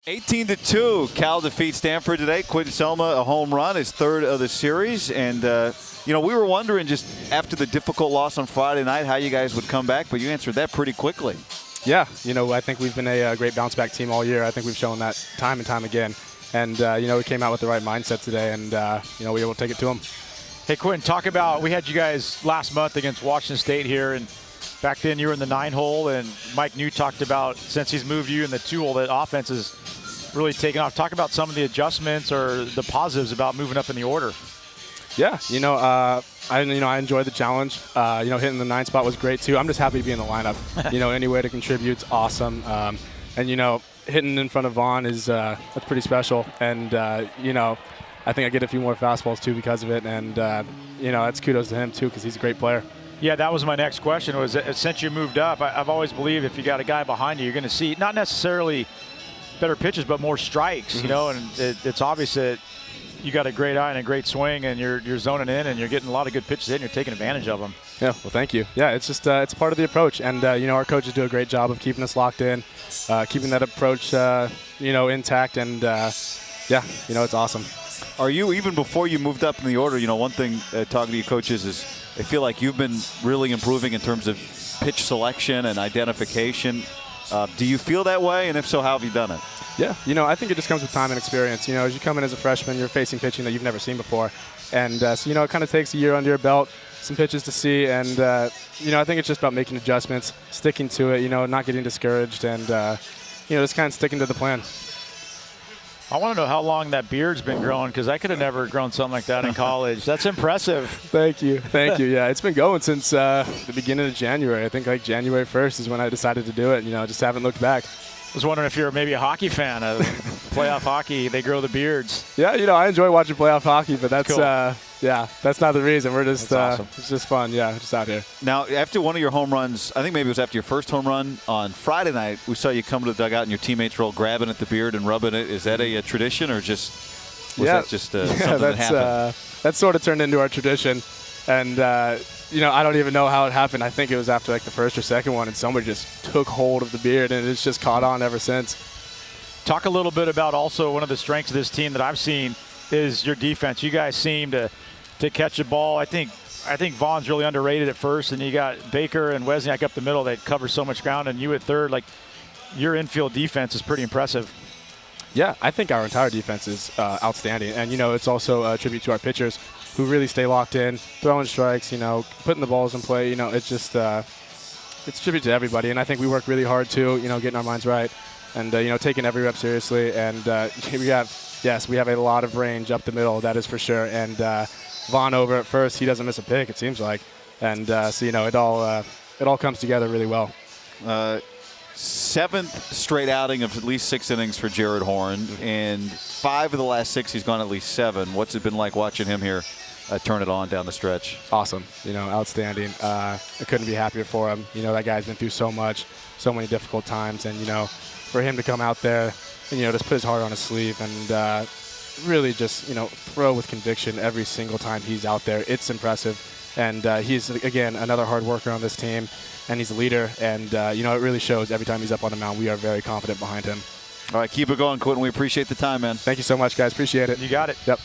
18-2, Cal defeats Stanford today. Quentin Selma, a home run, his third of the series. And, we were wondering just after the difficult loss on Friday night how you guys would come back, but you answered that pretty quickly. Yeah, I think we've been a great bounce-back team all year. I think we've shown that time and time again. And, we came out with the right mindset today, and, we were able to take it to them. Hey, Quentin, talk about, we had you guys last month against Washington State here, and back then you were in the 9-hole, and Mike New talked about since he's moved you in the 2-hole, that offense is really taken off. Talk about some of the adjustments or the positives about moving up in the order. Yeah, I enjoyed the challenge. Hitting the 9 spot was great too. I'm just happy to be in the lineup. Any way to contribute is awesome. And hitting in front of Vaughn is that's pretty special. And I think I get a few more fastballs too because of it. And that's kudos to him too because he's a great player. Yeah, that was my next question. Was since you moved up, I've always believed if you got a guy behind you, you're going to see not necessarily better pitches, but more strikes. And it's obvious that you got a great eye and a great swing, and you're zoning in, and you're getting a lot of good pitches in. You're taking advantage of them. Yeah, well, thank you. Yeah, it's just it's part of the approach, and our coaches do a great job of keeping us locked in, keeping that approach intact, and it's awesome. Are you, even before you moved up in the order, one thing talking to your coaches is I feel like you've been really improving in terms of pitch selection and identification. Do you feel that way? And if so, how have you done it? Yeah, I think it just comes with time and experience. As you come in as a freshman, you're facing pitching that you've never seen before. And, it kind of takes a year under your belt, some pitches to see. And, I think it's just about making adjustments, sticking to it, not getting discouraged, and, just kind of sticking to the plan. I want to know how long that beard's been growing, because I could have never grown something like that in college. That's impressive. Thank you. Yeah, it's been going since the beginning of January. I think like January 1st is when I decided to do it. Just haven't looked back. I was wondering if you're maybe a hockey fan of playoff hockey. They grow the beards. Yeah, I enjoy watching playoff hockey, but that's cool. That's not the reason. We're just awesome. It's just fun. Yeah, just out here. Now, after one of your home runs, I think maybe it was after your first home run on Friday night, we saw you come to the dugout and your teammates were all grabbing at the beard and rubbing it. Is that a tradition, or was that just something that happened? That sort of turned into our tradition, and I don't even know how it happened. I think it was after like the first or second one, and somebody just took hold of the beard, and it's just caught on ever since. Talk a little bit about also one of the strengths of this team that I've seen is your defense. You guys seem to catch a ball. I think Vaughn's really underrated at first, and you got Baker and Wesniak up the middle that cover so much ground, and you at third. Like, your infield defense is pretty impressive. Yeah, I think our entire defense is outstanding, and it's also a tribute to our pitchers who really stay locked in, throwing strikes, putting the balls in play. It's just it's a tribute to everybody, and I think we work really hard too. Getting our minds right, and taking every rep seriously. And we have a lot of range up the middle, that is for sure. And Vaughn over at first, he doesn't miss a pick, it seems like, and it all comes together really well. 7th straight outing of at least 6 innings for Jared Horn, and 5 of the last 6 he's gone at least 7. What's it been like watching him here turn it on down the stretch? Awesome, outstanding. I couldn't be happier for him. That guy's been through so much, so many difficult times, and for him to come out there and just put his heart on his sleeve and really just throw with conviction every single time he's out there, it's impressive. And he's, again, another hard worker on this team, and he's a leader. And, it really shows every time he's up on the mound. We are very confident behind him. All right, keep it going, Quentin. We appreciate the time, man. Thank you so much, guys. Appreciate it. You got it. Yep.